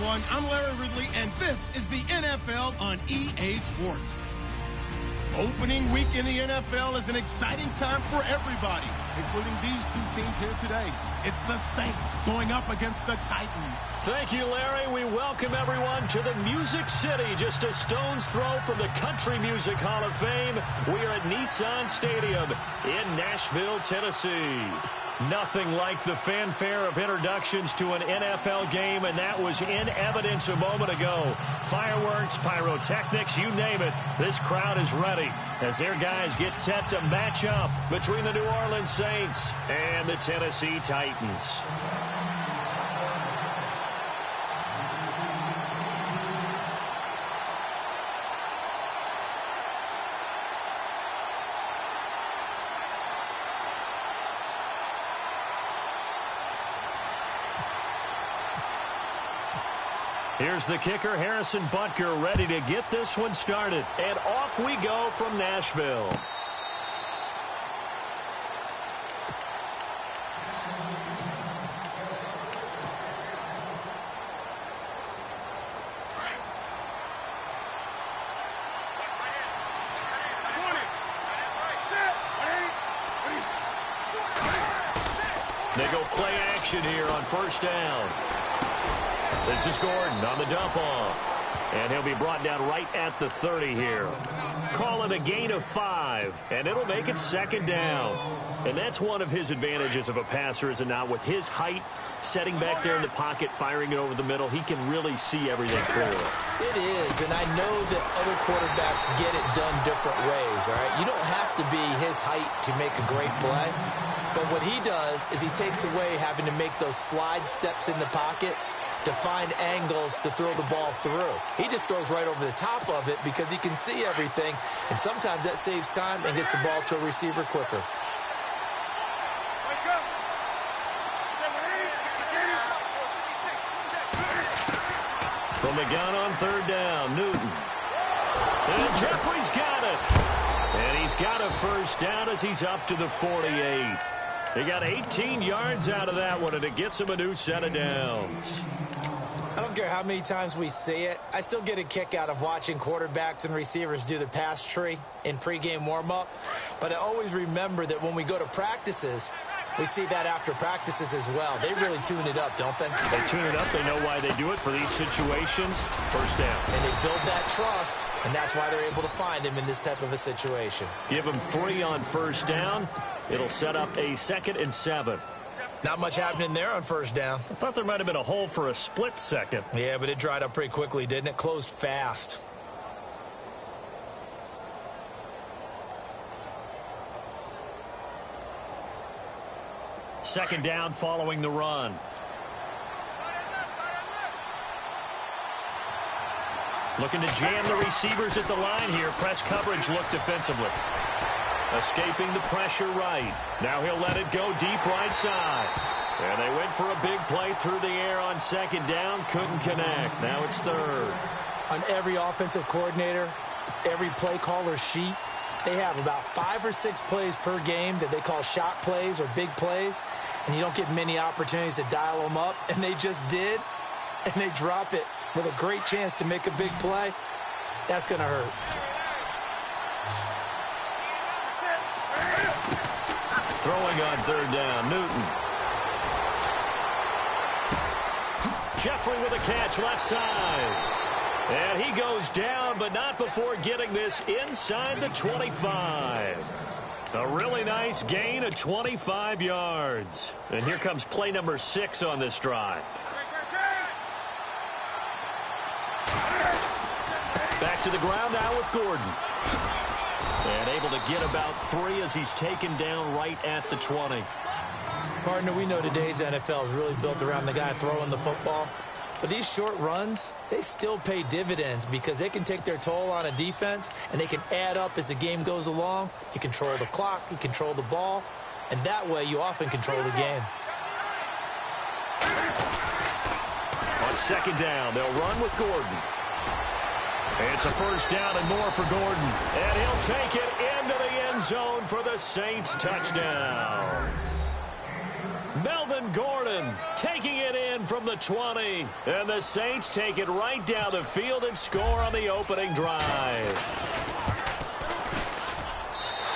everyone. I'm Larry Ridley, and this is the NFL on EA Sports. Opening week in the NFL is an exciting time for everybody, including these two teams here today. It's the Saints going up against the Titans. Thank you, Larry. We welcome everyone to the Music City, just a stone's throw from the Country Music Hall of Fame. We are at Nissan Stadium in Nashville, Tennessee. Nothing like the fanfare of introductions to an NFL game, and that was in evidence a moment ago. Fireworks, pyrotechnics, you name it. This crowd is ready as their guys get set to match up between the New Orleans Saints and the Tennessee Titans. Here's the kicker, Harrison Butker, ready to get this one started. And off we go from Nashville. They go play action here on first down. This is Gordon on the dump-off. And he'll be brought down right at the 30 here. Call it a gain of 5, and it'll make it second down. And that's one of his advantages of a passer, is it not? With his height, setting back there in the pocket, firing it over the middle, he can really see everything clearly. It is, and I know that other quarterbacks get it done different ways, all right? You don't have to be his height to make a great play. But what he does is he takes away having to make those slide steps in the pocket to find angles to throw the ball through. He just throws right over the top of it because he can see everything, and sometimes that saves time and gets the ball to a receiver quicker. From the gun on third down, Newton. And Jeffrey's got it. And he's got a first down as he's up to the 48. He got 18 yards out of that one, and it gets him a new set of downs. I don't care how many times we see it. I still get a kick out of watching quarterbacks and receivers do the pass tree in pregame warm-up. But I always remember that when we go to practices, we see that after practices as well. They really tune it up, don't they? They tune it up. They know why they do it for these situations. First down. And they build that trust, and that's why they're able to find him in this type of a situation. Give him 3 on first down. It'll set up a 2nd and 7. Not much happening there on first down. I thought there might have been a hole for a split second. Yeah, but it dried up pretty quickly, didn't it? Closed fast. Second down following the run. Looking to jam the receivers at the line here. Press coverage look defensively. Escaping the pressure right. Now he'll let it go deep right side. And they went for a big play through the air on second down. Couldn't connect. Now it's third. On every offensive coordinator, every play caller sheet, they have about 5 or 6 plays per game that they call shot plays or big plays. And you don't get many opportunities to dial them up. And they just did. And they drop it with a great chance to make a big play. That's going to hurt. Throwing on third down, Newton. Jeffrey with a catch left side. And he goes down, but not before getting this inside the 25. A really nice gain of 25 yards. And here comes play number 6 on this drive. Back to the ground now with Gordon. And able to get about 3 as he's taken down right at the 20. Partner, we know today's NFL is really built around the guy throwing the football. But these short runs, they still pay dividends because they can take their toll on a defense and they can add up as the game goes along. You control the clock, you control the ball, and that way you often control the game. On second down, they'll run with Gordon. It's a first down and more for Gordon. And he'll take it into the end zone for the Saints touchdown. Melvin Gordon taking it in from the 20. And the Saints take it right down the field and score on the opening drive.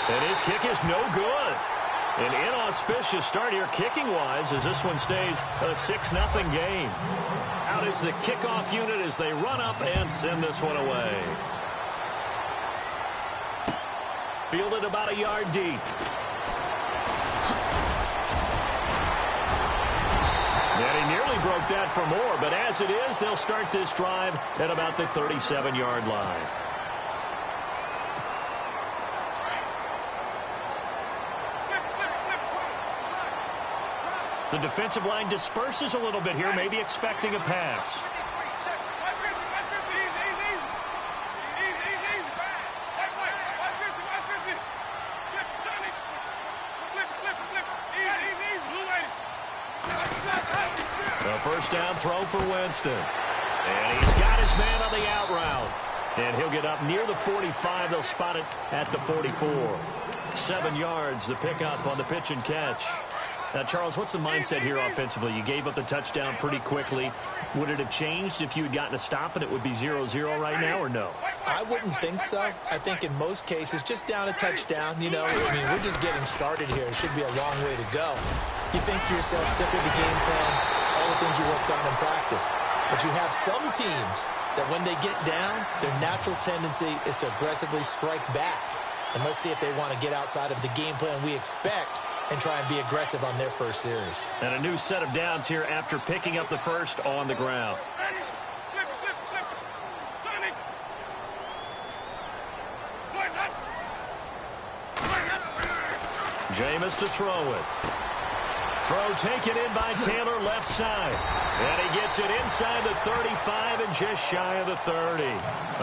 And his kick is no good. An inauspicious start here kicking-wise as this one stays a 6-0 game. Out is the kickoff unit as they run up and send this one away. Fielded about a yard deep. And he nearly broke that for more, but as it is, they'll start this drive at about the 37-yard line. The defensive line disperses a little bit here, maybe expecting a pass. A first down throw for Winston. And he's got his man on the out route. And he'll get up near the 45. They'll spot it at the 44. 7 yards, the pickup on the pitch and catch. Now, Charles, what's the mindset here offensively? You gave up the touchdown pretty quickly. Would it have changed if you had gotten a stop and it would be 0-0 right now, or no? I wouldn't think so. I think in most cases, just down a touchdown, you know, I mean, we're just getting started here. It should be a long way to go. You think to yourself, stick with the game plan, all the things you worked on in practice. But you have some teams that when they get down, their natural tendency is to aggressively strike back. And let's see if they want to get outside of the game plan we expect and try and be aggressive on their first series. And a new set of downs here after picking up the first on the ground. Jameis to throw it. Throw taken in by Taylor left side. And he gets it inside the 35 and just shy of the 30.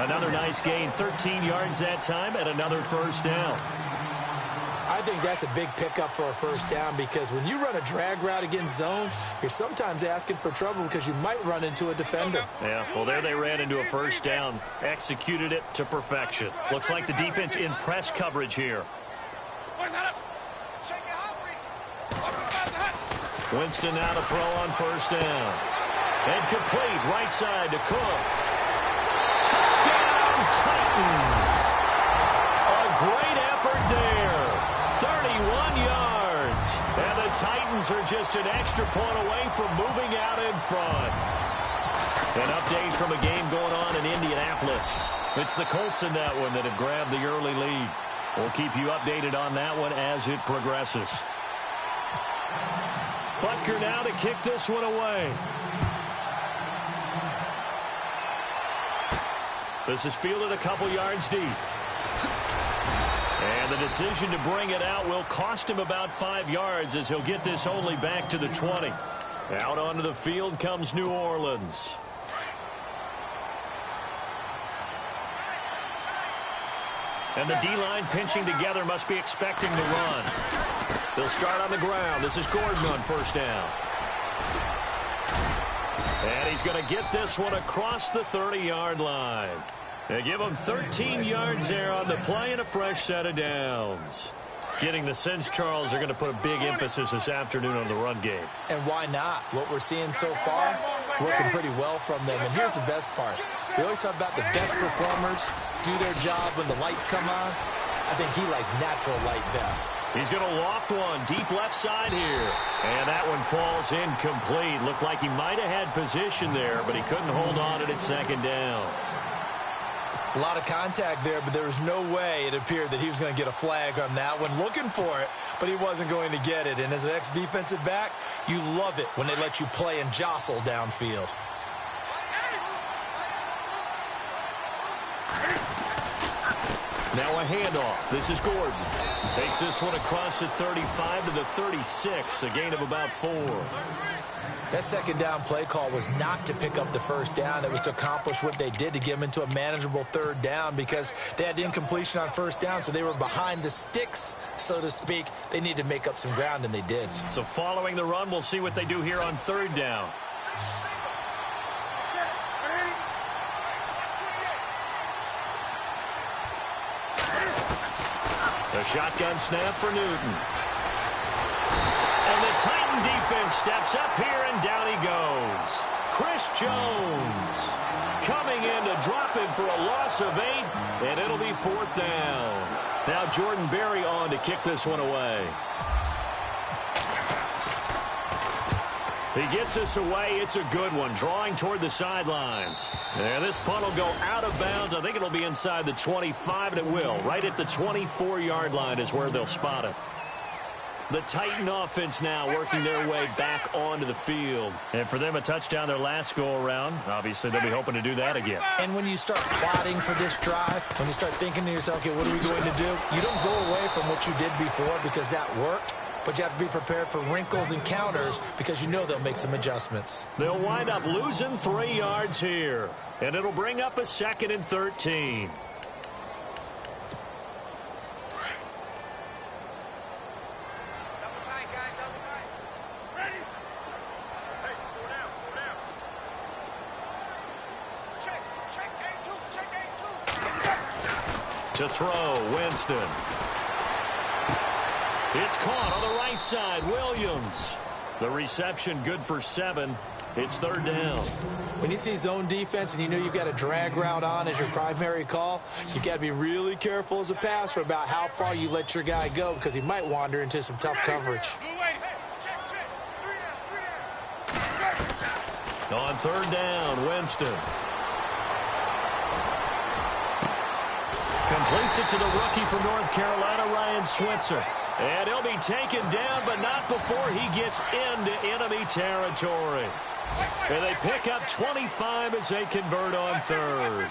Another nice gain, 13 yards that time, and another first down. I think that's a big pickup for a first down because when you run a drag route against zone, you're sometimes asking for trouble because you might run into a defender. Yeah, well, there they ran into a first down, executed it to perfection. Looks like the defense in press coverage here. Winston now to throw on first down. And complete, right side to Cook. Touchdown, Titans! A great effort there. 31 yards. And the Titans are just an extra point away from moving out in front. An update from a game going on in Indianapolis. It's the Colts in that one that have grabbed the early lead. We'll keep you updated on that one as it progresses. Butker now to kick this one away. This is fielded a couple yards deep. And the decision to bring it out will cost him about 5 yards as he'll get this only back to the 20. Out onto the field comes New Orleans. And the D-line pinching together must be expecting the run. They'll start on the ground. This is Gordon on first down. And he's going to get this one across the 30-yard line. They give him 13 yards there on the play and a fresh set of downs. Getting the sense, Charles, they're going to put a big emphasis this afternoon on the run game. And why not? What we're seeing so far, working pretty well from them. And here's the best part. We always talk about the best performers do their job when the lights come on. I think he likes natural light best. He's going to loft one deep left side here. And that one falls incomplete. Looked like he might have had position there, but he couldn't hold on at second down. A lot of contact there, but there was no way it appeared that he was going to get a flag on that one. Looking for it, but he wasn't going to get it. And as an ex-defensive back, you love it when they let you play and jostle downfield. Now a handoff. This is Gordon. Takes this one across the 35 to the 36, a gain of about 4. That second down play call was not to pick up the first down. It was to accomplish what they did to get them into a manageable third down because they had incompletion on first down, so they were behind the sticks, so to speak. They needed to make up some ground, and they did. So following the run, we'll see what they do here on third down. A shotgun snap for Newton. And the Titan defense steps up here, and down he goes. Jones coming in to drop him for a loss of 8, and it'll be 4th down. Now Jordan Berry on to kick this one away. He gets us away. It's a good one, drawing toward the sidelines. And this punt will go out of bounds. I think it'll be inside the 25, and it will. Right at the 24-yard line is where they'll spot it. The Titan offense now working their way back onto the field. And for them, a touchdown their last go-around. Obviously, they'll be hoping to do that again. And when you start plotting for this drive, when you start thinking to yourself, okay, what are we going to do? You don't go away from what you did before because that worked. But you have to be prepared for wrinkles and counters because you know they'll make some adjustments. They'll wind up losing 3 yards here. And it'll bring up a 2nd and 13. To throw, Winston. It's caught on the right side, Williams. The reception good for 7. It's 3rd down. When you see zone defense and you know you've got a drag route on as your primary call, you've got to be really careful as a passer about how far you let your guy go because he might wander into some tough coverage. On 3rd down, Winston. Completes it to the rookie from North Carolina, Ryan Switzer. And he'll be taken down, but not before he gets into enemy territory. And they pick up 25 as they convert on 3rd.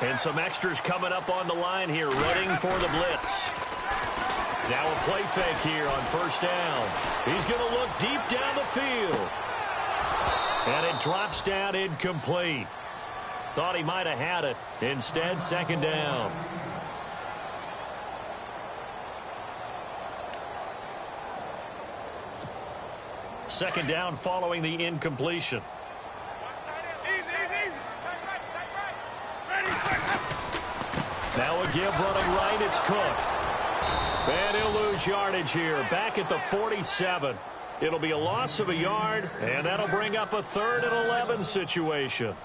And some extras coming up on the line here, running for the blitz. Now a play fake here on 1st down. He's going to look deep down the field. And it drops down incomplete. Thought he might have had it. Instead, 2nd down. Second down following the incompletion. Now a give running right. It's Cook. And he'll lose yardage here. Back at the 47. It'll be a loss of a yard, and that'll bring up a 3rd and 11 situation.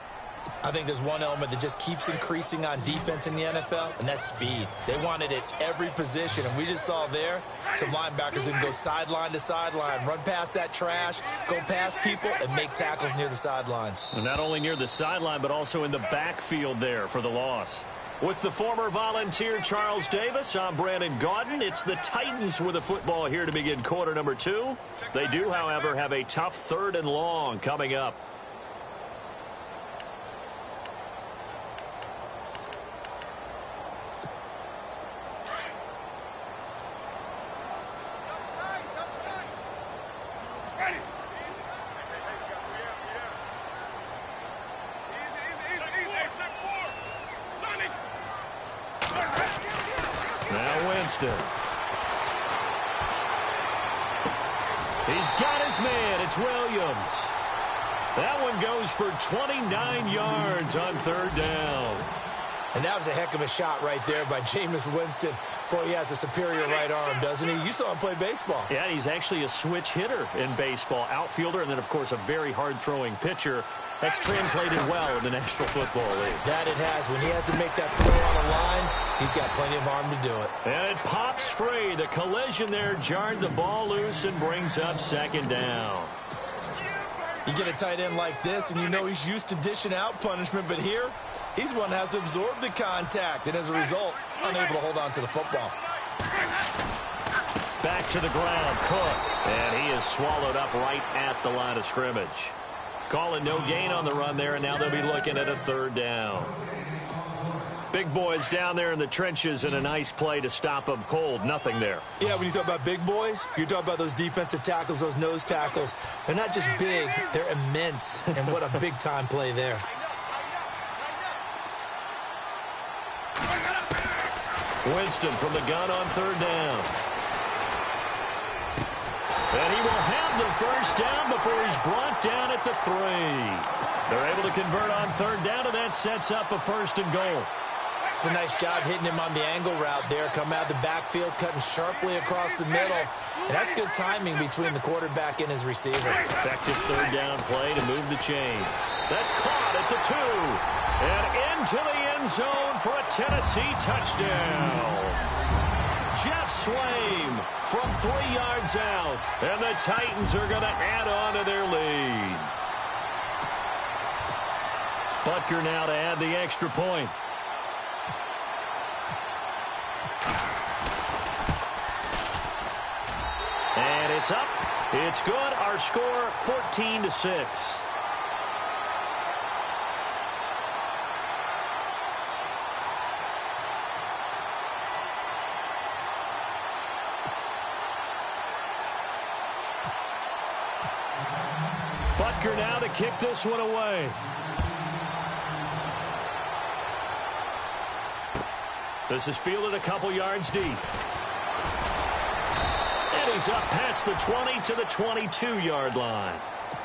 I think there's one element that just keeps increasing on defense in the NFL, and that's speed. They want it at every position, and we just saw there some linebackers that can go sideline to sideline, run past that trash, go past people, and make tackles near the sidelines. And not only near the sideline, but also in the backfield there for the loss. With the former Volunteer Charles Davis, I'm Brandon Gaudin. It's the Titans with a football here to begin quarter number 2. They do, however, have a tough 3rd and long coming up. He's got his man. It's Williams. That one goes for 29 yards on 3rd down. And that was a heck of a shot right there by Jameis Winston. Boy, he has a superior right arm, doesn't he? You saw him play baseball. Yeah, he's actually a switch hitter in baseball. Outfielder, and then, of course, a very hard-throwing pitcher. That's translated well in the National Football League. That it has. When he has to make that throw on the line, he's got plenty of arm to do it. And it pops free. The collision there jarred the ball loose and brings up 2nd down. You get a tight end like this, and you know he's used to dishing out punishment, but here, he's one that has to absorb the contact, and as a result, unable to hold on to the football. Back to the ground, Cook, and he is swallowed up right at the line of scrimmage. Calling no gain on the run there, and now they'll be looking at a 3rd down. Big boys down there in the trenches, and a nice play to stop them cold. Nothing there. Yeah, when you talk about big boys, you're talking about those defensive tackles, those nose tackles. They're not just big, they're immense, and what a big-time play there. Winston from the gun on 3rd down. And he will have the 1st down before he's brought down at the 3. They're able to convert on 3rd down, and that sets up a 1st and goal. It's a nice job hitting him on the angle route there. Come out of the backfield, cutting sharply across the middle. And that's good timing between the quarterback and his receiver. Effective third down play to move the chains. That's caught at the 2. And into the end zone for a Tennessee touchdown. Jeff Swaim from 3 yards out. And the Titans are going to add on to their lead. Butker now to add the extra point. And it's up. It's good. Our score, 14-6. Butker now to kick this one away. This is fielded a couple yards deep. And he's up past the 20 to the 22-yard line.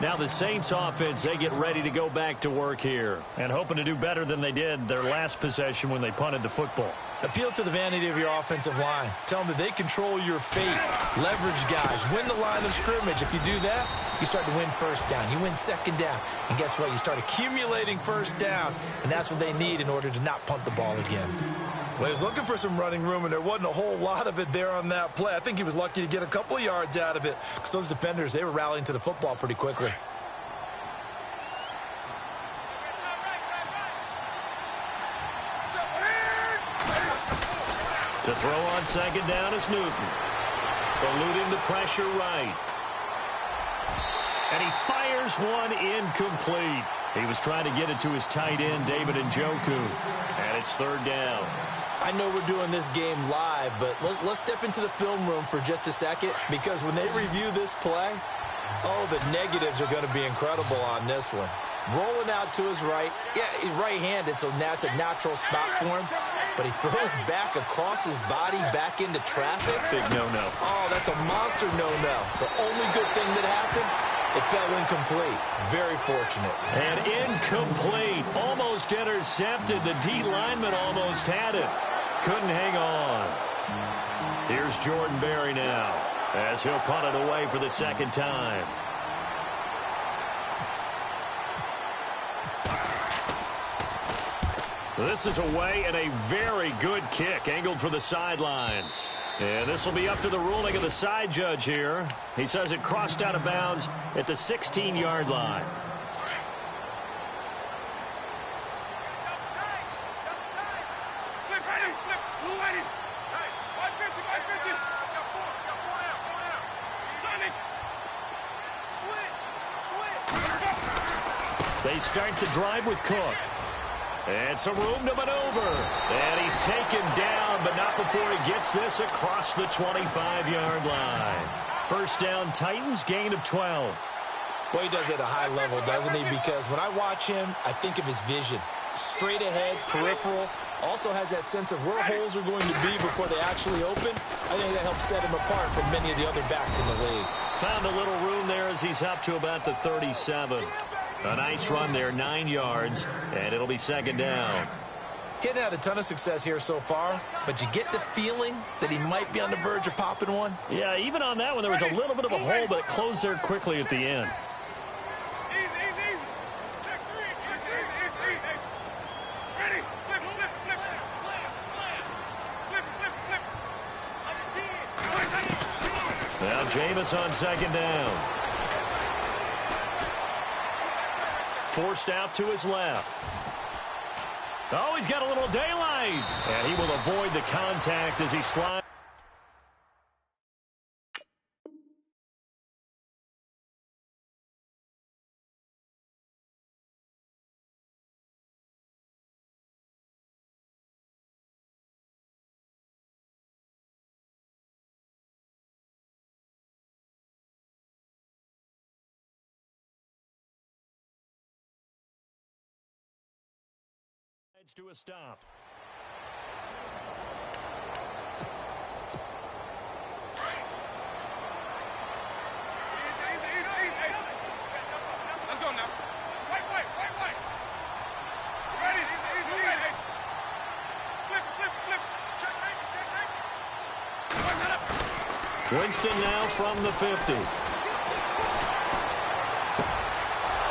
Now the Saints offense, they get ready to go back to work here. And hoping to do better than they did their last possession when they punted the football. Appeal to the vanity of your offensive line. Tell them that they control your fate. Leverage guys. Win the line of scrimmage. If you do that, you start to win first down. You win second down. And guess what? You start accumulating first downs. And that's what they need in order to not punt the ball again. Well, he was looking for some running room, and there wasn't a whole lot of it there on that play. I think he was lucky to get a couple of yards out of it because those defenders, they were rallying to the football pretty quickly. To throw on second down is Newton. Eluding the pressure right. And he fires one incomplete. He was trying to get it to his tight end, David Njoku. And it's third down. I know we're doing this game live, but let's step into the film room for just a second, because when they review this play, oh, the negatives are going to be incredible on this one. Rolling out to his right. Yeah, he's right-handed, so that's a natural spot for him. But he throws back across his body back into traffic. Big no-no. Oh, that's a monster no-no. The only good thing that happened, it fell incomplete. Very fortunate. And incomplete. Almost intercepted. The D lineman almost had it. Couldn't hang on. Here's Jordan Berry now as he'll punt it away for the second time. This is away and a very good kick angled for the sidelines. And this will be up to the ruling of the side judge here. He says it crossed out of bounds at the 16-yard line. They start the drive with Cook. And some room to maneuver. And he's taken down, but not before he gets this across the 25-yard line. First down, Titans, gain of 12. Boy, he does it at a high level, doesn't he? Because when I watch him, I think of his vision. Straight ahead, peripheral. Also has that sense of where holes are going to be before they actually open. I think that helps set him apart from many of the other backs in the league. Found a little room there as he's up to about the 37. A nice run there, 9 yards, and it'll be second down. Getting had a ton of success here so far, but you get the feeling that he might be on the verge of popping one. Yeah, even on that one, there was a little bit of a hole, but it closed there quickly at the end. Now Jameis on second down. Forced out to his left. Oh, he's got a little daylight. And he will avoid the contact as he slides. To a stop. Let's go now. Wait. Ready. Winston now from the 50.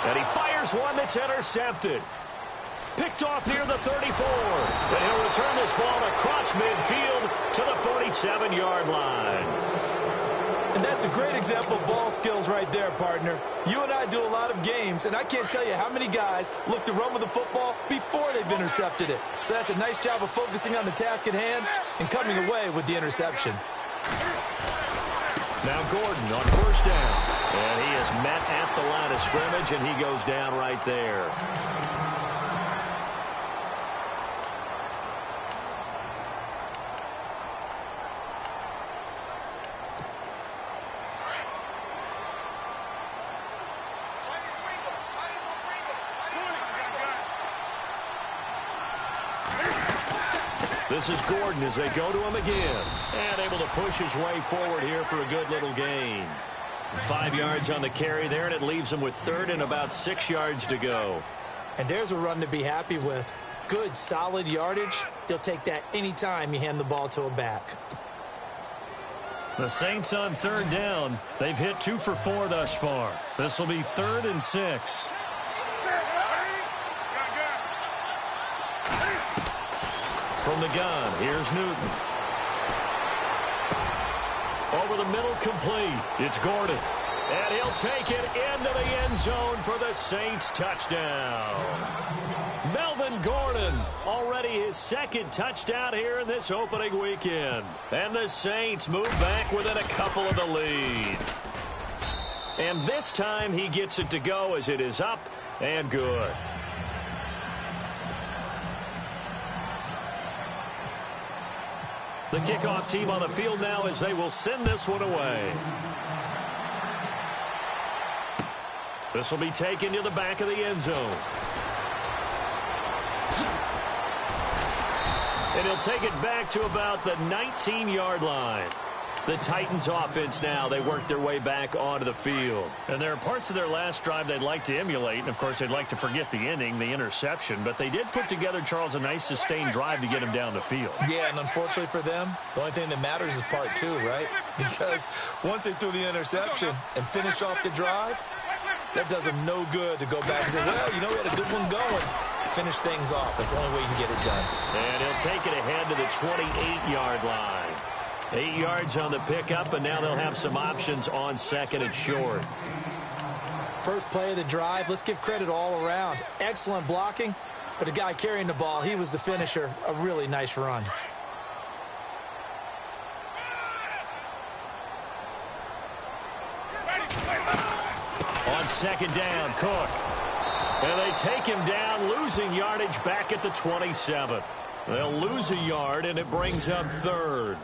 And he fires one that's intercepted. Picked off near the 34. But he'll return this ball across midfield to the 47-yard line. And that's a great example of ball skills right there, partner. You and I do a lot of games, and I can't tell you how many guys look to run with the football before they've intercepted it. So that's a nice job of focusing on the task at hand and coming away with the interception. Now Gordon on first down. And he is met at the line of scrimmage, and he goes down right there. This is Gordon as they go to him again. And able to push his way forward here for a good little gain. 5 yards on the carry there, and it leaves him with third and about 6 yards to go. And there's a run to be happy with. Good, solid yardage. You'll take that anytime you hand the ball to a back. The Saints on third down. They've hit 2 for 4 thus far. This will be 3rd and 6. From the gun, here's Newton. Over the middle, complete. It's Gordon. And he'll take it into the end zone for the Saints touchdown. Melvin Gordon, already his 2nd touchdown here in this opening weekend. And the Saints move back within a couple of the lead. And this time he gets it to go as it is up and good. The kickoff team on the field now as they will send this one away. This will be taken to the back of the end zone. And he'll take it back to about the 19-yard line. The Titans offense now, they work their way back onto the field. And there are parts of their last drive they'd like to emulate. And, of course, they'd like to forget the inning, the interception. But they did put together, Charles, a nice sustained drive to get him down the field. Yeah, and unfortunately for them, the only thing that matters is part 2, right? Because once they threw the interception and finished off the drive, that does them no good to go back and say, well, you know, we had a good one going. Finish things off. That's the only way you can get it done. And he'll take it ahead to the 28-yard line. 8 yards on the pickup, and now they'll have some options on 2nd and short. First play of the drive, let's give credit all around. Excellent blocking, but the guy carrying the ball, he was the finisher. A really nice run. On 2nd down, Cook. And they take him down, losing yardage back at the 27. They'll lose a yard, and it brings up 3rd.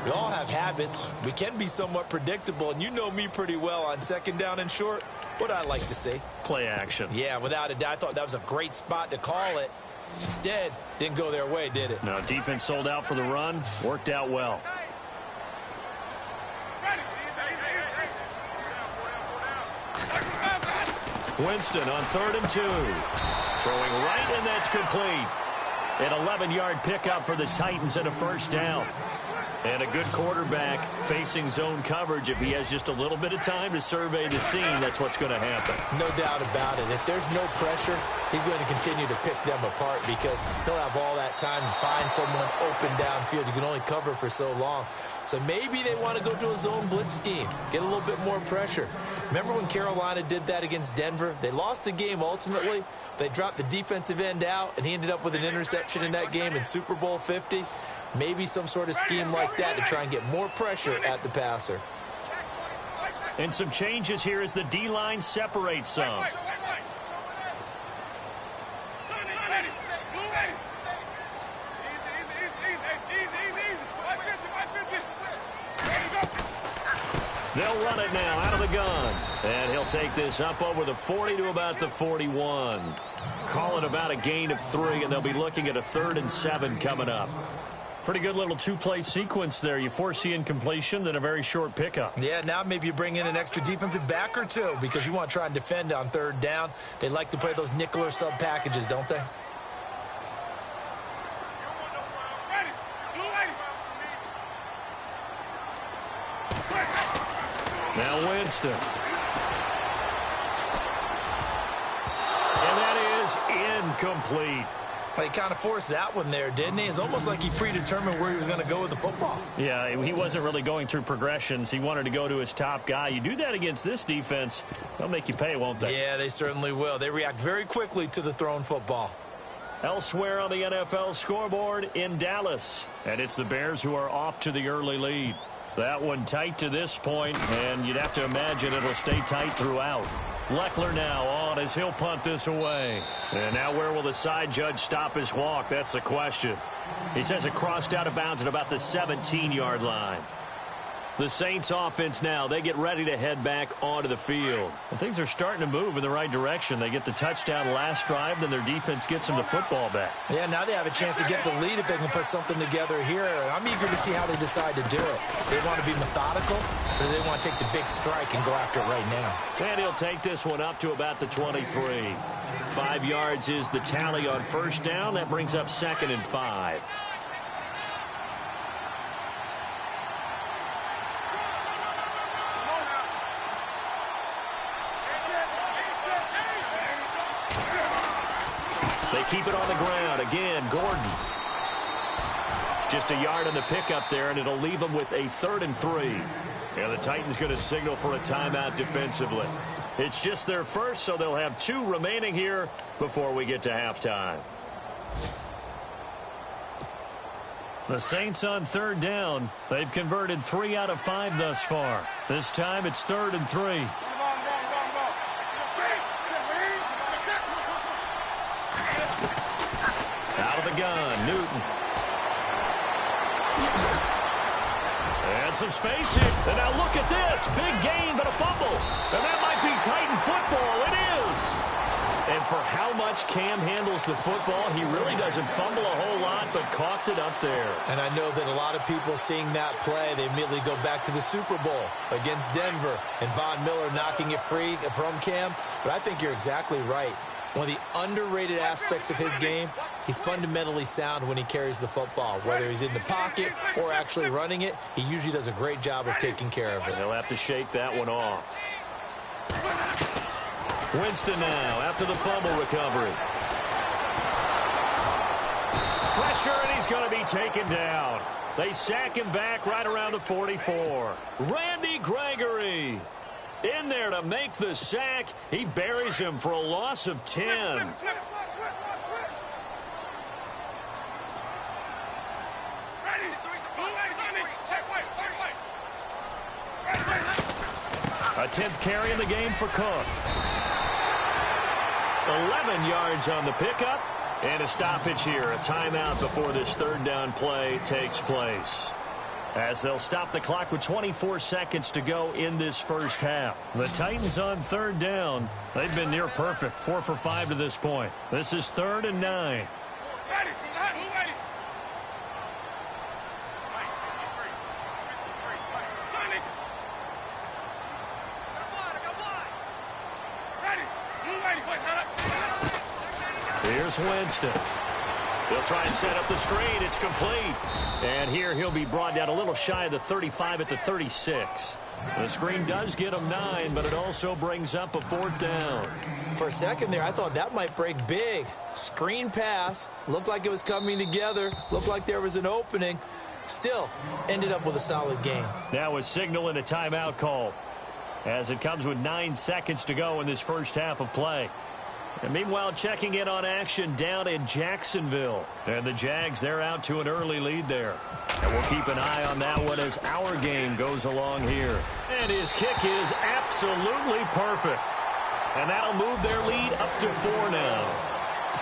We all have habits. We can be somewhat predictable, and you know me pretty well on 2nd down and short. What I like to see. Play action. Yeah, without a doubt. I thought that was a great spot to call it. Instead, didn't go their way, did it? No, defense sold out for the run. Worked out well. Winston on 3rd and 2. Throwing right, and that's complete. An 11-yard pickup for the Titans and a first down. And a good quarterback facing zone coverage. If he has just a little bit of time to survey the scene, that's what's going to happen. No doubt about it. If there's no pressure, he's going to continue to pick them apart because he'll have all that time to find someone open downfield. You can only cover for so long. So maybe they want to go to a zone blitz scheme, get a little bit more pressure. Remember when Carolina did that against Denver? They lost the game ultimately. They dropped the defensive end out, and he ended up with an interception in that game in Super Bowl 50. Maybe some sort of scheme like that to try and get more pressure at the passer. And some changes here as the D-line separates some. They'll run it now out of the gun. And he'll take this up over the 40 to about the 41. Call it about a gain of 3, and they'll be looking at a 3rd and 7 coming up. Pretty good little 2-play sequence there. You foresee incompletion, then a very short pickup. Yeah, now maybe you bring in an extra defensive back or 2 because you want to try and defend on 3rd down. They like to play those nickel or sub packages, don't they? Now Winston. And that is incomplete. Well, he kind of forced that one there, didn't he? It's almost like he predetermined where he was going to go with the football. Yeah, he wasn't really going through progressions. He wanted to go to his top guy. You do that against this defense, they'll make you pay, won't they? Yeah, they certainly will. They react very quickly to the thrown football. Elsewhere on the NFL scoreboard in Dallas. And it's the Bears who are off to the early lead. That one tight to this point, and you'd have to imagine it'll stay tight throughout. Leckler now on as he'll punt this away. And now where will the side judge stop his walk? That's the question. He says it crossed out of bounds at about the 17-yard line. The Saints offense now, they get ready to head back onto the field. And things are starting to move in the right direction. They get the touchdown last drive, then their defense gets them the football back. Yeah, now they have a chance to get the lead if they can put something together here. I'm eager to see how they decide to do it. They want to be methodical, or they want to take the big strike and go after it right now. And he'll take this one up to about the 23. 5 yards is the tally on first down. That brings up 2nd and 5. They keep it on the ground. Again, Gordon. Just a yard on the pickup there, and it'll leave them with a 3rd and 3. And the Titans going to signal for a timeout defensively. It's just their first, so they'll have 2 remaining here before we get to halftime. The Saints on 3rd down. They've converted 3 out of 5 thus far. This time it's 3rd and 3. Out of the gun, Newton. And some space here. And now look at this. Big gain, but a fumble. And that might be Titan football. It is. And for how much Cam handles the football, he really doesn't fumble a whole lot, but coughed it up there. And I know that a lot of people seeing that play, they immediately go back to the Super Bowl against Denver and Von Miller knocking it free from Cam. But I think you're exactly right. One of the underrated aspects of his game, he's fundamentally sound when he carries the football. Whether he's in the pocket or actually running it, he usually does a great job of taking care of it. He'll have to shake that one off. Winston now after the fumble recovery. Pressure, and he's going to be taken down. They sack him back right around the 44. Randy Gregory in there to make the sack. He buries him for a loss of 10. A 10th carry in the game for Cook. 11 yards on the pickup. And a stoppage here. A timeout before this 3rd down play takes place. As they'll stop the clock with 24 seconds to go in this first half. The Titans on 3rd down. They've been near perfect. 4 for 5 to this point. This is 3rd and 9. Here's Winston. He'll try and set up the screen. It's complete. And here he'll be brought down a little shy of the 35 at the 36. The screen does get him 9, but it also brings up a 4th down. For a second there, I thought that might break big. Screen pass. Looked like it was coming together. Looked like there was an opening. Still, ended up with a solid game. Now a signal and a timeout call, as it comes with 9 seconds to go in this first half of play. And meanwhile, checking in on action down in Jacksonville. And the Jags, they're out to an early lead there. And we'll keep an eye on that one as our game goes along here. And his kick is absolutely perfect. And that'll move their lead up to 4 now.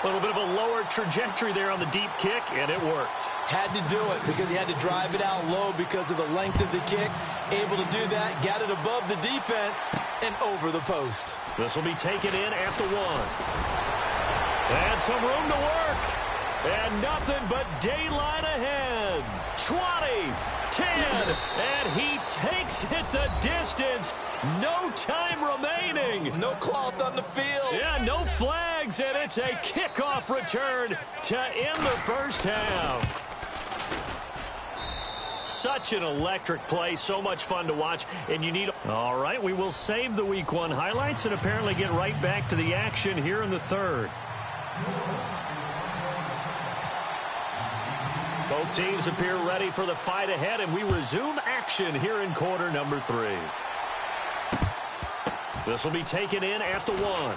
A little bit of a lower trajectory there on the deep kick, and it worked. Had to do it because he had to drive it out low because of the length of the kick. Able to do that, got it above the defense, and over the post. This will be taken in at the 1. And some room to work. And nothing but daylight ahead. 20, 10, and he takes it the distance. No time remaining. No cloth on the field. Yeah, no flags, and it's a kickoff return to end the first half. such an electric play, so much fun to watch, and you need... All right, we will save the Week 1 highlights and apparently get right back to the action here in the third. Both teams appear ready for the fight ahead, and we resume action here in quarter number 3. This will be taken in at the 1.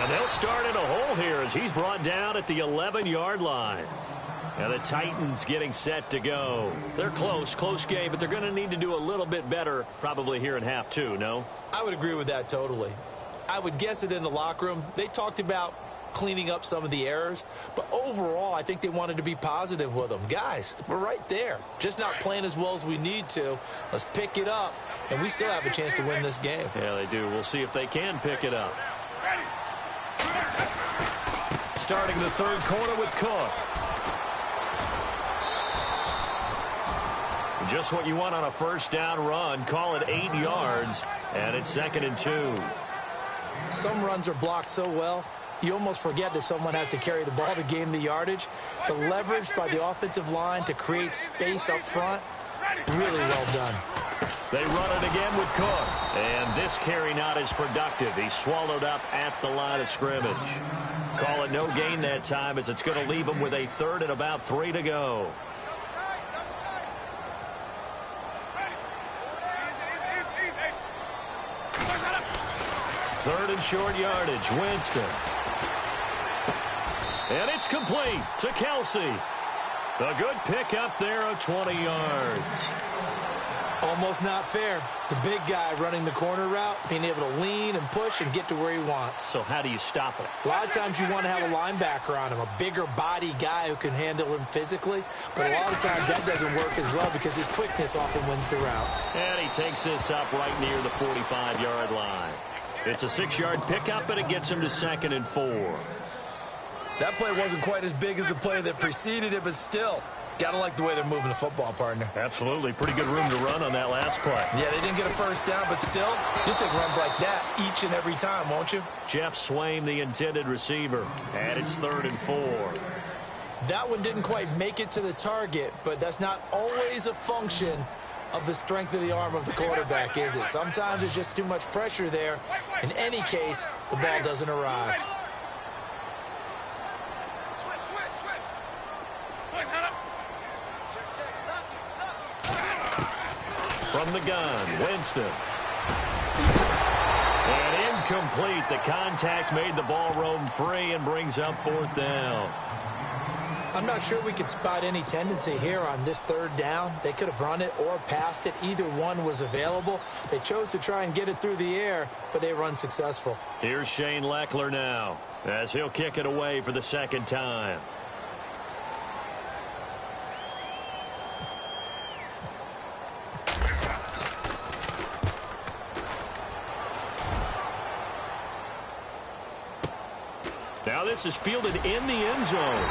And they'll start in a hole here as he's brought down at the 11-yard line. And the Titans getting set to go. They're close game, but they're going to need to do a little bit better probably here in half 2, no? I would agree with that totally. I would guess it in the locker room. They talked about cleaning up some of the errors, but overall I think they wanted to be positive with them. Guys, we're right there. Just not playing as well as we need to. Let's pick it up, and we still have a chance to win this game. Yeah, they do. We'll see if they can pick it up. Starting the third quarter with Cook. Just what you want on a first down run. Call it 8 yards, and it's 2nd and 2. Some runs are blocked so well, you almost forget that someone has to carry the ball to gain the yardage. The leverage by the offensive line to create space up front, really well done. They run it again with Cook. And this carry not as productive. He's swallowed up at the line of scrimmage. Call it no gain that time as it's going to leave him with a 3rd and about 3 to go. Third and short yardage. Winston. And it's complete to Kelsey. A good pick up there of 20 yards. Almost not fair. The big guy running the corner route, being able to lean and push and get to where he wants. So how do you stop it? A lot of times you want to have a linebacker on him, a bigger body guy who can handle him physically. But a lot of times that doesn't work as well because his quickness often wins the route. And he takes this up right near the 45-yard line. It's a 6-yard pickup, and it gets him to 2nd and 4. That play wasn't quite as big as the play that preceded it, but still, gotta like the way they're moving the football, partner. Absolutely. Pretty good room to run on that last play. Yeah, they didn't get a first down, but still, you'll take runs like that each and every time, won't you? Jeff Swaim, the intended receiver, and it's 3rd and 4. That one didn't quite make it to the target, but that's not always a function of the strength of the arm of the quarterback, is it? Sometimes there's just too much pressure there. In any case, the ball doesn't arrive. From the gun, Winston. And incomplete. The contact made the ball roam free and brings up 4th down. I'm not sure we could spot any tendency here on this 3rd down. They could have run it or passed it. Either one was available. They chose to try and get it through the air, but they were unsuccessful. Here's Shane Leckler now as he'll kick it away for the 2nd time. Now this is fielded in the end zone.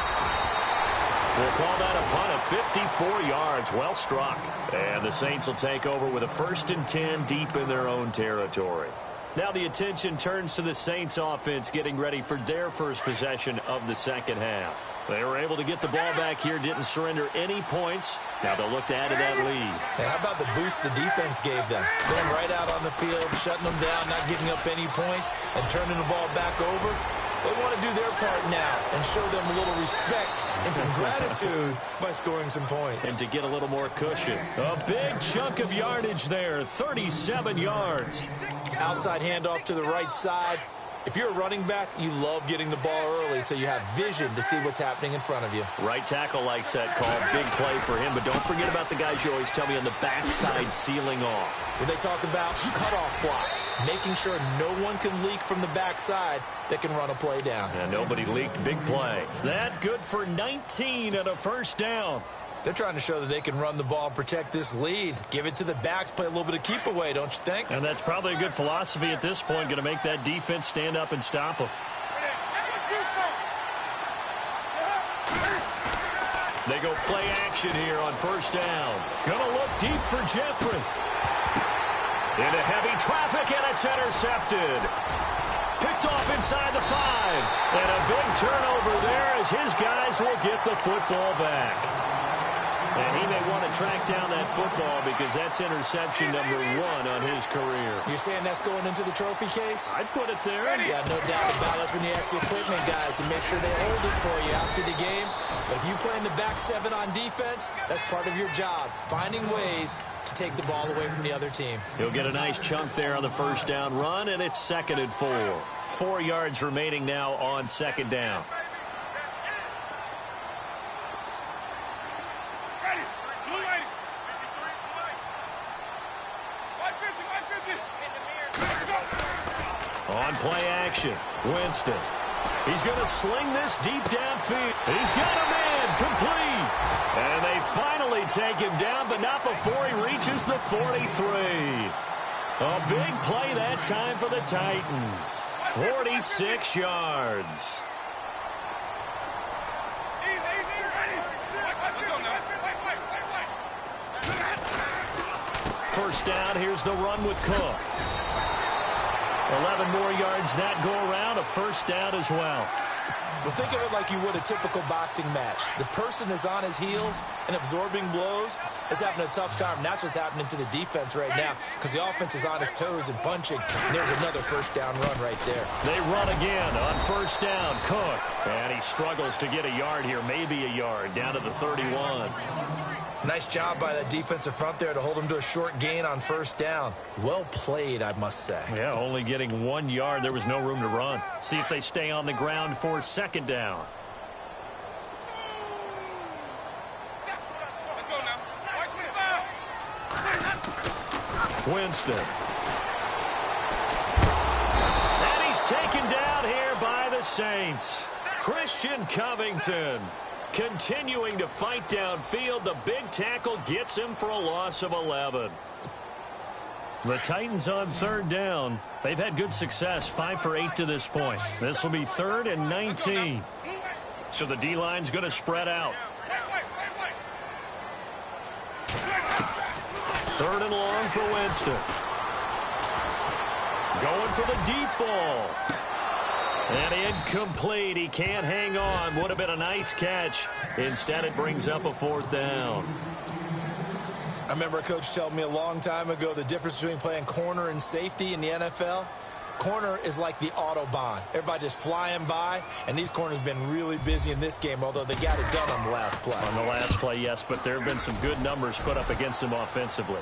We'll call that a punt of 54 yards. Well struck. And the Saints will take over with a 1st and 10 deep in their own territory. Now the attention turns to the Saints offense getting ready for their first possession of the second half. They were able to get the ball back here, didn't surrender any points. Now they'll look to add to that lead. Hey, how about the boost the defense gave them? Going right out on the field, shutting them down, not giving up any points, and turning the ball back over. They want to do their part now and show them a little respect and some gratitude by scoring some points. And to get a little more cushion. A big chunk of yardage there, 37 yards. Outside handoff to the right side. If you're a running back, you love getting the ball early so you have vision to see what's happening in front of you. Right tackle likes that call. Big play for him, but don't forget about the guys you always tell me on the backside sealing off. When they talk about cutoff blocks, making sure no one can leak from the backside that can run a play down. And nobody leaked. Big play. That good for 19 and a 1st down. They're trying to show that they can run the ball and protect this lead. Give it to the backs, play a little bit of keep away, don't you think? And that's probably a good philosophy at this point, going to make that defense stand up and stop them. They go play action here on 1st down. Going to look deep for Jeffrey. Into heavy traffic, and it's intercepted. Picked off inside the 5. And a big turnover there as his guys will get the football back. And he may want to track down that football because that's interception number 1 on his career. You're saying that's going into the trophy case? I'd put it there. Yeah, no doubt about it. That's when you ask the equipment guys to make sure they hold it for you after the game. But if you play in the back 7 on defense, that's part of your job, finding ways to take the ball away from the other team. He'll get a nice chunk there on the first down run, and it's 2nd and 4. 4 yards remaining now on 2nd down. On play action, Winston. He's going to sling this deep downfield. He's got a man complete. And they finally take him down, but not before he reaches the 43. A big play that time for the Titans. 46 yards. First down, here's the run with Cook. 11 more yards that go around, a first down as well. Well, think of it like you would a typical boxing match. The person that's on his heels and absorbing blows is having a tough time. And that's what's happening to the defense right now because the offense is on his toes and punching. And there's another first down run right there. They run again on first down. Cook. And he struggles to get a yard here, maybe a yard, down to the 31. Nice job by that defensive front there to hold him to a short gain on first down. Well played, I must say. Yeah, only getting 1 yard. There was no room to run. See if they stay on the ground for second down. Winston. And he's taken down here by the Saints. Christian Covington. Continuing to fight downfield, the big tackle gets him for a loss of 11. The Titans on third down. They've had good success, 5 for 8 to this point. This will be 3rd and 19. So the D-line's going to spread out. 3rd and long for Winston. Going for the deep ball. And incomplete. He can't hang on. Would have been a nice catch. Instead, it brings up a 4th down. I remember a coach telling me a long time ago the difference between playing corner and safety in the NFL. Corner is like the Autobahn. Everybody just flying by, and these corners have been really busy in this game, although they got it done on the last play. On the last play, yes, but there have been some good numbers put up against them offensively.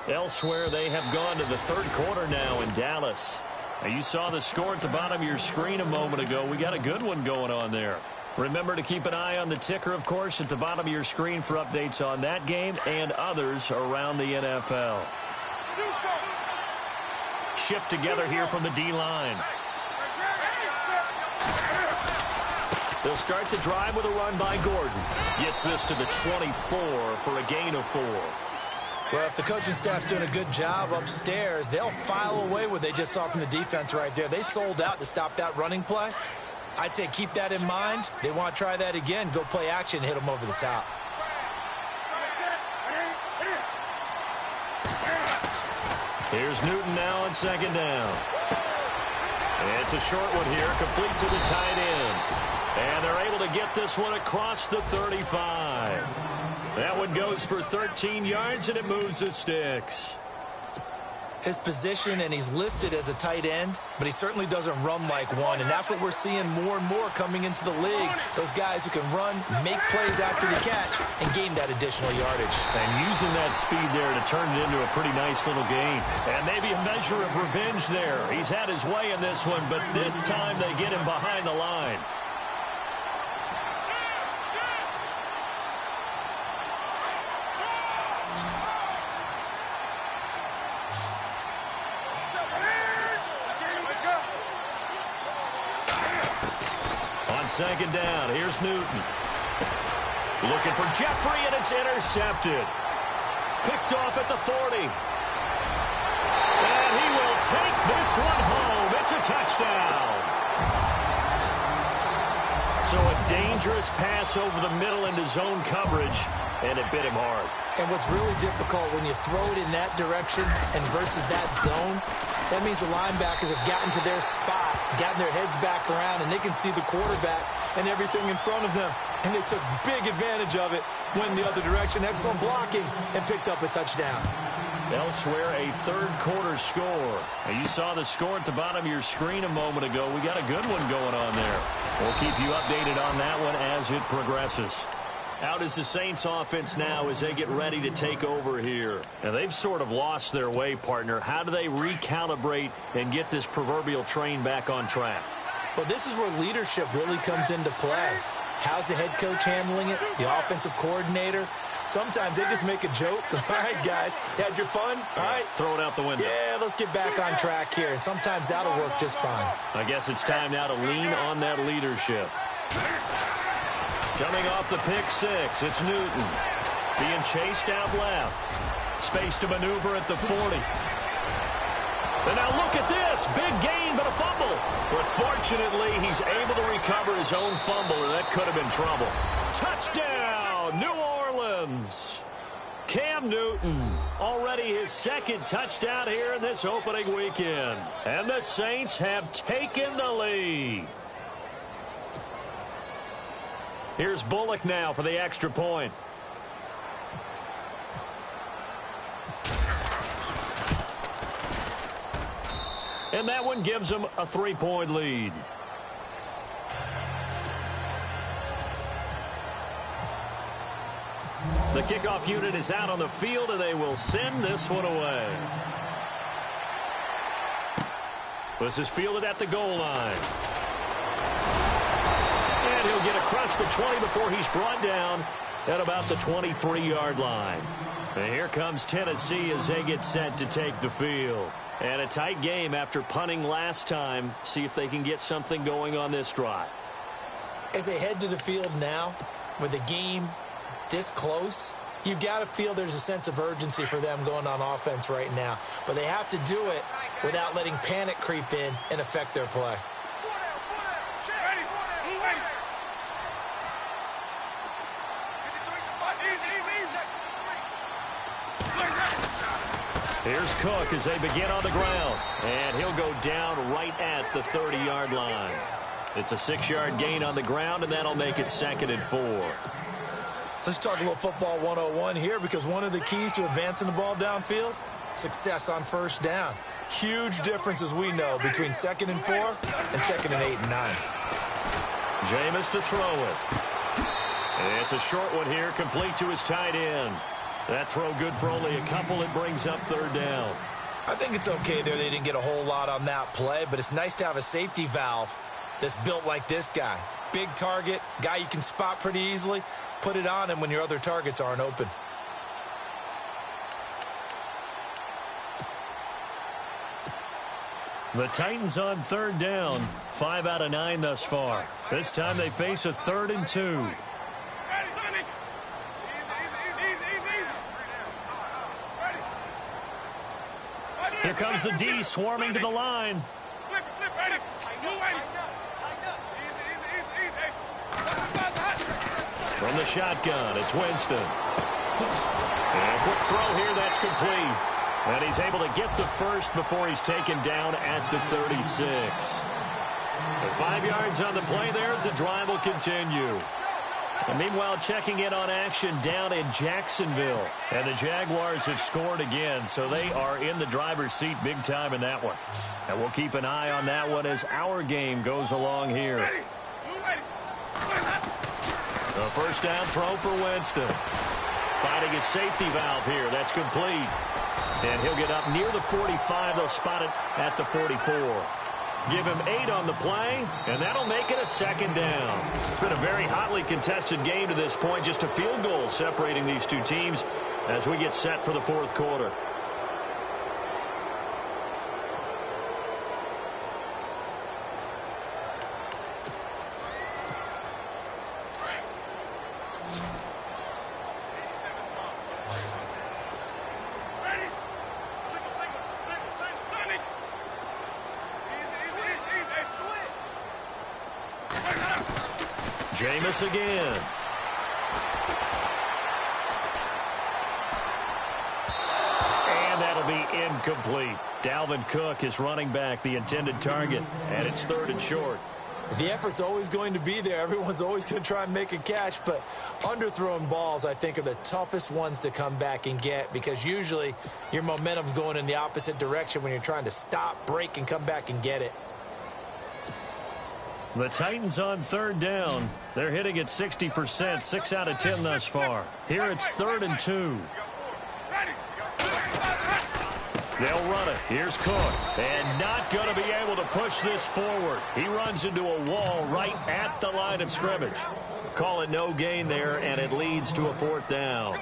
Elsewhere, they have gone to the 3rd quarter now in Dallas. Now, you saw the score at the bottom of your screen a moment ago. We got a good one going on there. Remember to keep an eye on the ticker, of course, at the bottom of your screen for updates on that game and others around the NFL. Shift together here from the D-line. They'll start the drive with a run by Gordon. Gets this to the 24 for a gain of 4. Well, if the coaching staff's doing a good job upstairs, they'll file away what they just saw from the defense right there. They sold out to stop that running play. I'd say keep that in mind. They want to try that again. Go play action, hit them over the top. Here's Newton now on 2nd down. It's a short one here, complete to the tight end. And they're able to get this one across the 35. That one goes for 13 yards, and it moves the sticks. His position, and he's listed as a tight end, but he certainly doesn't run like one, and that's what we're seeing more and more coming into the league. Those guys who can run, make plays after the catch, and gain that additional yardage. And using that speed there to turn it into a pretty nice little gain. And maybe a measure of revenge there. He's had his way in this one, but this time they get him behind the line. Second down. Here's Newton. Looking for Jeffrey, and it's intercepted. Picked off at the 40. And he will take this one home. It's a touchdown. So a dangerous pass over the middle into zone coverage, and it bit him hard. And what's really difficult when you throw it in that direction and versus that zone, that means the linebackers have gotten to their spot, gotten their heads back around, and they can see the quarterback and everything in front of them. And they took big advantage of it went the other direction, excellent blocking, and picked up a touchdown. Elsewhere, a third-quarter score. Now, you saw the score at the bottom of your screen a moment ago. We got a good one going on there. We'll keep you updated on that one as it progresses. Out is the Saints offense now as they get ready to take over here. Now, they've sort of lost their way, partner. How do they recalibrate and get this proverbial train back on track? Well, this is where leadership really comes into play. How's the head coach handling it? The offensive coordinator? Sometimes they just make a joke. All right, guys, had your fun? All right. Throw it out the window. Yeah, let's get back on track here. And sometimes that'll work just fine. I guess it's time now to lean on that leadership. Coming off the pick six, it's Newton. Being chased out left. Space to maneuver at the 40. And now look at this. Big gain, but a fumble. But fortunately, he's able to recover his own fumble, or that could have been trouble. Touchdown, New Orleans. Cam Newton, already his second touchdown here in this opening weekend. And the Saints have taken the lead. Here's Bullock now for the extra point. And that one gives them a 3-point lead. The kickoff unit is out on the field, and they will send this one away. This is fielded at the goal line. And he'll get across the 20 before he's brought down at about the 23-yard line. And here comes Tennessee as they get set to take the field. And a tight game after punting last time. See if they can get something going on this drive. As they head to the field now, with the game this close, you've got to feel there's a sense of urgency for them going on offense right now. But they have to do it without letting panic creep in and affect their play. Here's Cook as they begin on the ground. And he'll go down right at the 30-yard line. It's a 6-yard gain on the ground, and that'll make it 2nd and 4. Let's talk a little football 101 here, because one of the keys to advancing the ball downfield, success on first down. Huge difference, as we know, between 2nd and 4 and 2nd and 8 and 9. Jameis to throw it. And it's a short one here, complete to his tight end. That throw good for only a couple. It brings up 3rd down. I think it's okay there. They didn't get a whole lot on that play, but it's nice to have a safety valve that's built like this guy. Big target, guy you can spot pretty easily. Put it on him when your other targets aren't open. The Titans on 3rd down. 5 out of 9 thus far. This time they face a 3rd and 2. Here comes the D swarming to the line. From the shotgun, it's Winston. And a quick throw here, that's complete. And he's able to get the first before he's taken down at the 36. And 5 yards on the play there as the drive will continue. And meanwhile, checking in on action down in Jacksonville. And the Jaguars have scored again, so they are in the driver's seat big time in that one. And we'll keep an eye on that one as our game goes along here. The first down throw for Winston. Finding his safety valve here. That's complete. And he'll get up near the 45. They'll spot it at the 44. Give him 8 on the play, and that'll make it a 2nd down. It's been a very hotly contested game to this point. Just a field goal separating these two teams as we get set for the 4th quarter. Jameis again. And that'll be incomplete. Dalvin Cook is running back, the intended target, and it's 3rd and short. The effort's always going to be there. Everyone's always going to try and make a catch, but underthrown balls, I think, are the toughest ones to come back and get because usually your momentum's going in the opposite direction when you're trying to stop, break, and come back and get it. The Titans on third down. They're hitting at 60%, 6 out of 10 thus far. Here it's 3rd and 2. They'll run it. Here's Cook. And not going to be able to push this forward. He runs into a wall right at the line of scrimmage. Call it no gain there, and it leads to a 4th down.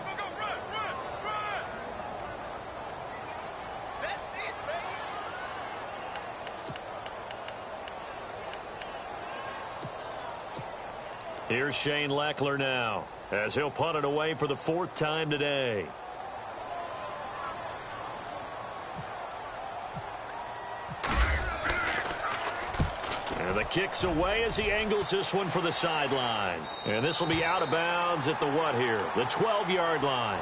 Here's Shane Leckler now, as he'll punt it away for the 4th time today. And the kick's away as he angles this one for the sideline. And this will be out of bounds at the what here? The 12-yard line.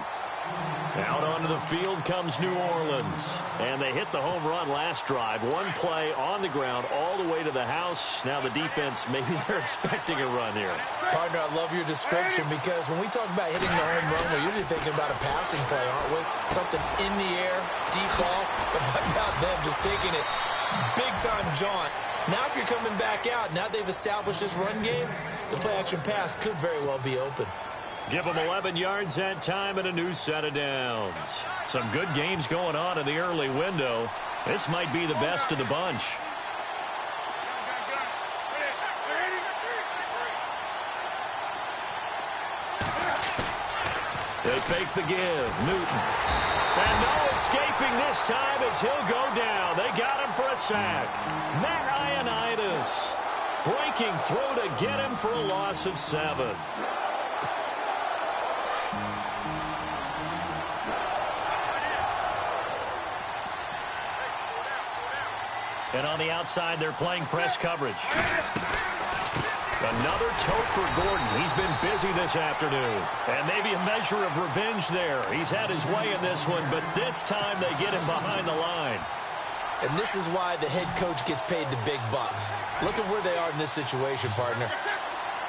Out onto the field comes New Orleans. And they hit the home run last drive. One play on the ground all the way to the house. Now the defense, maybe they're expecting a run here. Partner, I love your description because when we talk about hitting the home run, we're usually thinking about a passing play, aren't we? Something in the air, deep ball. But how about them just taking it big-time jaunt? Now if you're coming back out, now they've established this run game, the play-action pass could very well be open. Give them 11 yards that time and a new set of downs. Some good games going on in the early window. This might be the best of the bunch. They fake the give. Newton. And no escaping this time as he'll go down. They got him for a sack. Matt Ioannidis breaking through to get him for a loss of 7. And on the outside, they're playing press coverage. Another tote for Gordon. He's been busy this afternoon. And maybe a measure of revenge there. He's had his way in this one, but this time they get him behind the line. And this is why the head coach gets paid the big bucks. Look at where they are in this situation, partner.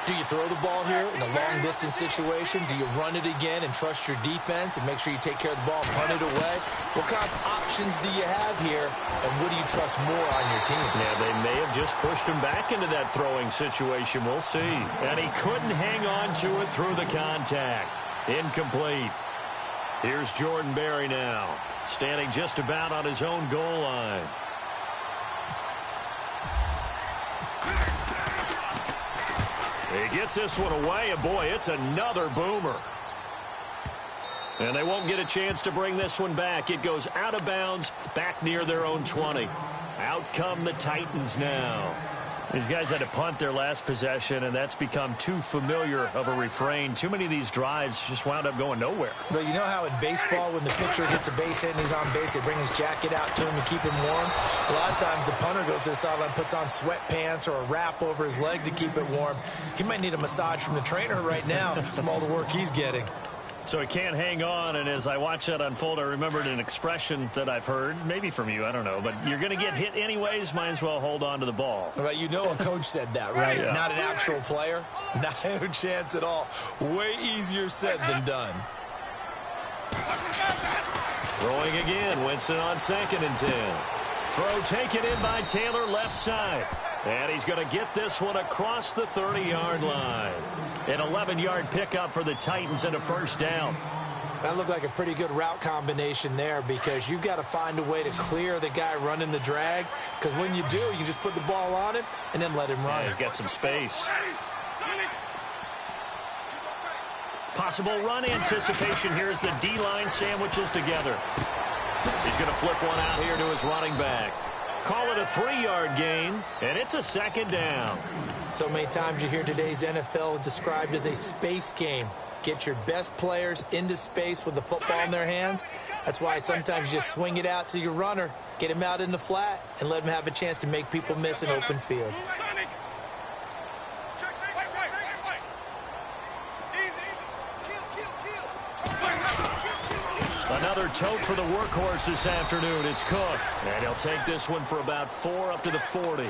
Do you throw the ball here in a long-distance situation? Do you run it again and trust your defense and make sure you take care of the ball and punt it away? What kind of options do you have here, and what do you trust more on your team? Yeah, they may have just pushed him back into that throwing situation. We'll see. And he couldn't hang on to it through the contact. Incomplete. Here's Jordan Berry now, standing just about on his own goal line. He gets this one away, and boy, it's another boomer. And they won't get a chance to bring this one back. It goes out of bounds, back near their own 20. Out come the Titans now. These guys had to punt their last possession, and that's become too familiar of a refrain. Too many of these drives just wound up going nowhere. But you know how in baseball, when the pitcher hits a base hit and he's on base, they bring his jacket out to him to keep him warm? A lot of times the punter goes to the sideline, puts on sweatpants or a wrap over his leg to keep it warm. He might need a massage from the trainer right now from all the work he's getting. So he can't hang on, and as I watch that unfold, I remembered an expression that I've heard, maybe from you, I don't know, but you're going to get hit anyways, might as well hold on to the ball. Right, you know a coach said that, right? Yeah. Not an actual player. Not a chance at all. Way easier said than done. Throwing again, Winston on 2nd and 10. Throw taken in by Taylor left side. And he's going to get this one across the 30-yard line. An 11-yard pickup for the Titans and a 1st down. That looked like a pretty good route combination there because you've got to find a way to clear the guy running the drag, because when you do, you just put the ball on him and then let him run. Yeah, he's got some space. Possible run anticipation here as the D-line sandwiches together. He's going to flip one out here to his running back. Call it a 3-yard gain, and it's a 2nd down. So many times you hear today's NFL described as a space game. Get your best players into space with the football in their hands. That's why sometimes you just swing it out to your runner, get him out in the flat, and let him have a chance to make people miss an open field. Another tote for the workhorse this afternoon. It's Cook. And he'll take this one for about 4 up to the 40.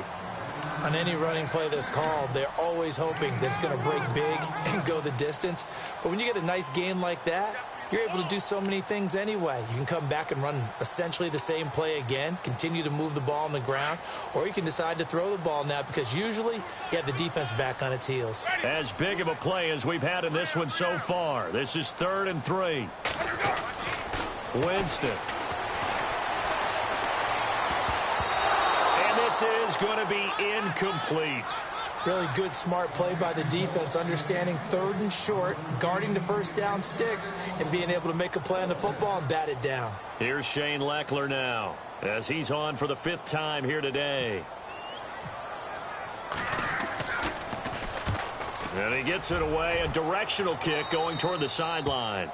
On any running play that's called, they're always hoping that it's going to break big and go the distance. But when you get a nice gain like that, you're able to do so many things anyway. You can come back and run essentially the same play again, continue to move the ball on the ground, or you can decide to throw the ball now because usually you have the defense back on its heels. As big of a play as we've had in this one so far. This is 3rd and 3. Winston. And this is going to be incomplete. Really good, smart play by the defense, understanding 3rd and short, guarding the first down sticks, and being able to make a play on the football and bat it down. Here's Shane Leckler now, as he's on for the 5th time here today. And he gets it away, a directional kick going toward the sideline.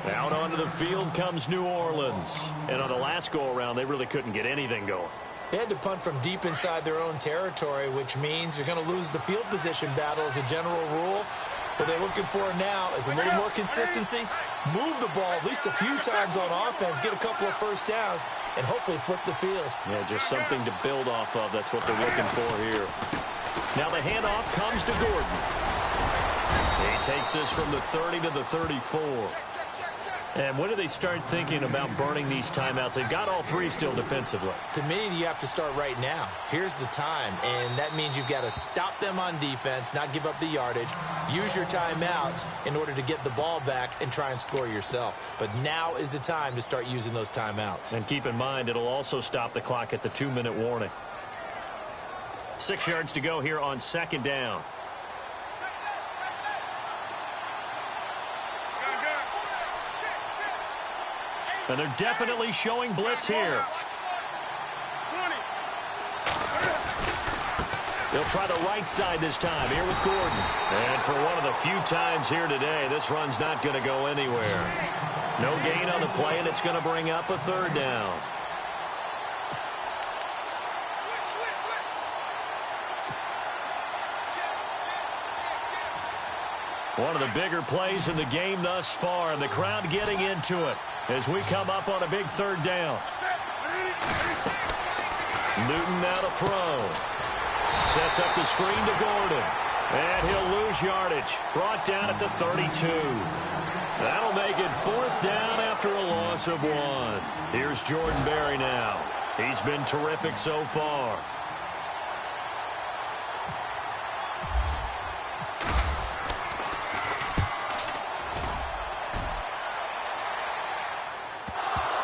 Out onto the field comes New Orleans. And on the last go-around, they really couldn't get anything going. They had to punt from deep inside their own territory, which means you're going to lose the field position battle as a general rule. What they're looking for now is a little more consistency, move the ball at least a few times on offense, get a couple of first downs, and hopefully flip the field. Yeah, just something to build off of. That's what they're looking for here. Now the handoff comes to Gordon. He takes this from the 30 to the 34. And when do they start thinking about burning these timeouts? They've got all 3 still defensively. To me, you have to start right now. Here's the time, and that means you've got to stop them on defense, not give up the yardage, use your timeouts in order to get the ball back and try and score yourself. But now is the time to start using those timeouts. And keep in mind, it'll also stop the clock at the 2-minute warning. 6 yards to go here on 2nd down. And they're definitely showing blitz here. They'll try the right side this time here with Gordon. And for one of the few times here today, this run's not going to go anywhere. No gain on the play, and it's going to bring up a 3rd down. One of the bigger plays in the game thus far, and the crowd getting into it as we come up on a big 3rd down. Newton now to throw. Sets up the screen to Gordon. And he'll lose yardage. Brought down at the 32. That'll make it 4th down after a loss of 1. Here's Jordan Berry now. He's been terrific so far.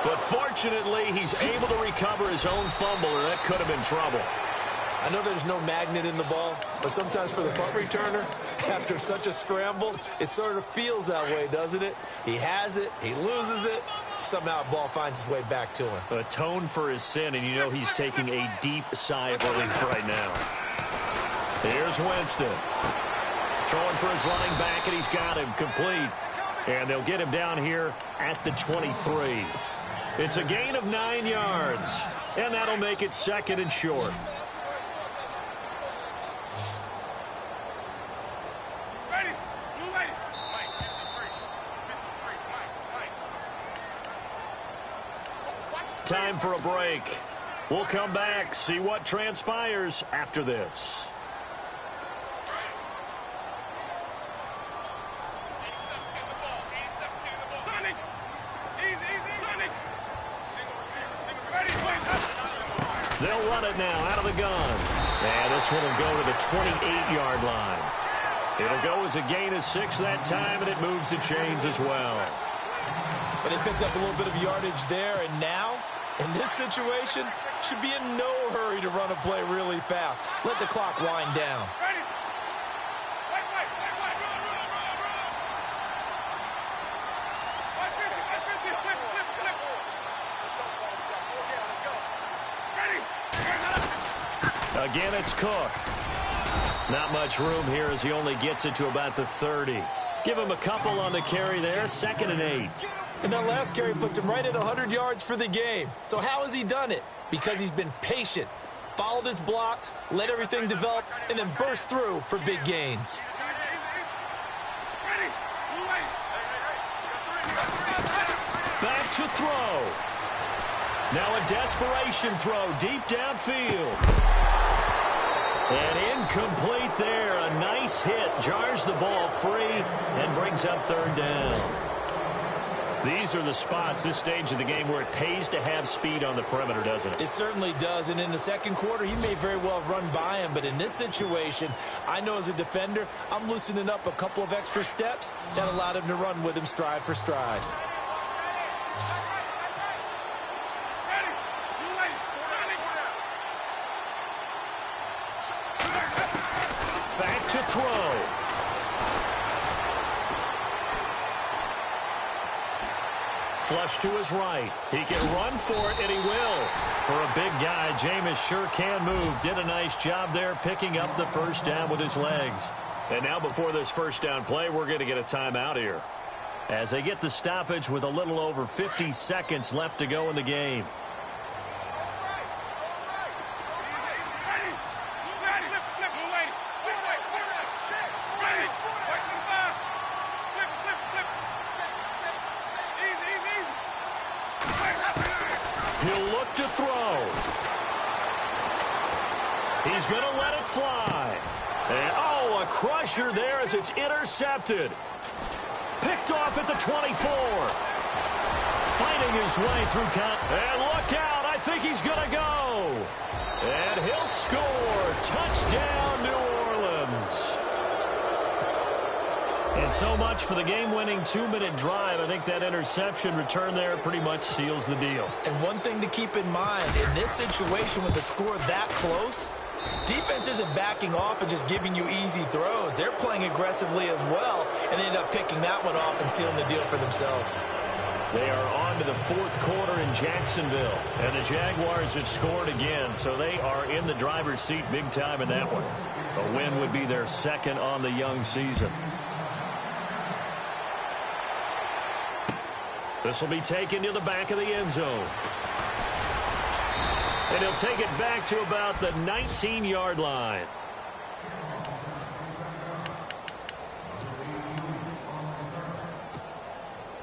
But fortunately, he's able to recover his own fumble, or that could have been trouble. I know there's no magnet in the ball, but sometimes for the punt returner, after such a scramble, it sort of feels that way, doesn't it? He has it, he loses it, somehow the ball finds its way back to him. Atone for his sin, and you know he's taking a deep sigh of relief right now. Here's Winston. Throwing for his running back, and he's got him complete. And they'll get him down here at the 23. It's a gain of 9 yards, and that'll make it 2nd and short. Time for a break. We'll come back, see what transpires after this. They'll run it now out of the gun. And this one will go to the 28-yard line. It'll go as a gain of 6 that time, and it moves the chains as well. But they picked up a little bit of yardage there, and now, in this situation, should be in no hurry to run a play really fast. Let the clock wind down. Again, it's Cook. Not much room here as he only gets it to about the 30. Give him a couple on the carry there, 2nd and 8. And that last carry puts him right at 100 yards for the game. So how has he done it? Because he's been patient, followed his blocks, let everything develop, and then burst through for big gains. Back to throw. Now a desperation throw deep downfield. And incomplete there. A nice hit. Jars the ball free and brings up third down. These are the spots, this stage of the game, where it pays to have speed on the perimeter, doesn't it? It certainly does. And in the second quarter, he may very well run by him. But in this situation, I know as a defender, I'm loosening up a couple of extra steps that allowed him to run with him stride for stride. Back to throw. Flush to his right. He can run for it, and he will. For a big guy, Jameis sure can move. Did a nice job there picking up the first down with his legs. And now before this first down play, we're going to get a timeout here, as they get the stoppage with a little over 50 seconds left to go in the game. He'll look to throw. He's going to let it fly. And, oh, a crusher there as it's intercepted. Picked off at the 24. Fighting his way through count. And look out. I think he's going to go. And he'll score. Touchdown, New Orleans. And so much for the game-winning 2-minute drive. I think that interception return there pretty much seals the deal. And one thing to keep in mind, in this situation with the score that close, defense isn't backing off and just giving you easy throws. They're playing aggressively as well, and they end up picking that one off and sealing the deal for themselves. They are on to the fourth quarter in Jacksonville, and the Jaguars have scored again, so they are in the driver's seat big time in that one. A win would be their second on the young season. This will be taken to the back of the end zone. And he'll take it back to about the 19-yard line.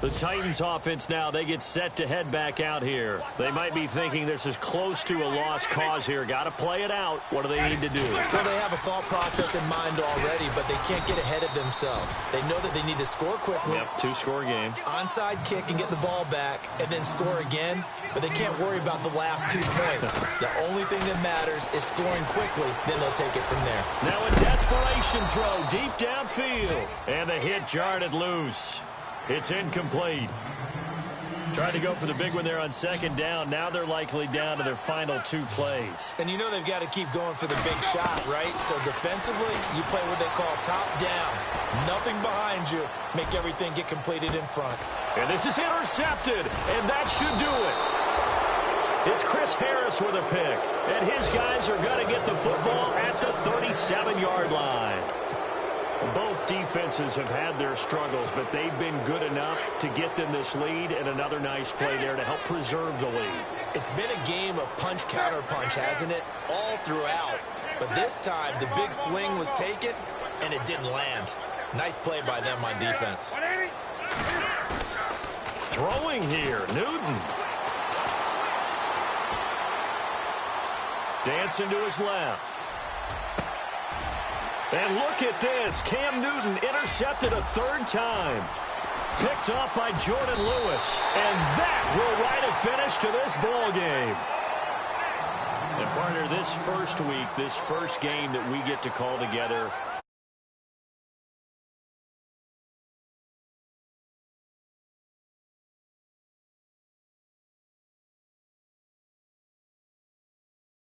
The Titans offense now, they get set to head back out here. They might be thinking this is close to a lost cause here. Got to play it out. What do they need to do? Well, they have a thought process in mind already, but they can't get ahead of themselves. They know that they need to score quickly. Yep, two-score game. Onside kick and get the ball back and then score again, but they can't worry about the last 2 points. The only thing that matters is scoring quickly, then they'll take it from there. Now a desperation throw deep downfield, and the hit jarred it loose. It's incomplete. Tried to go for the big one there on second down. Now they're likely down to their final 2 plays. And you know they've got to keep going for the big shot, right? So defensively, you play what they call top down. Nothing behind you. Make everything get completed in front. And this is intercepted, and that should do it. It's Chris Harris with a pick, and his guys are going to get the football at the 37-yard line. Both defenses have had their struggles, but they've been good enough to get them this lead, and another nice play there to help preserve the lead. It's been a game of punch-counter-punch, hasn't it? All throughout. But this time, the big swing was taken, and it didn't land. Nice play by them on defense. Throwing here, Newton. Dancing to his left. And look at this. Cam Newton intercepted a 3rd time. Picked off by Jordan Lewis. And that will write a finish to this ball game. And partner, this first week, this first game that we get to call together,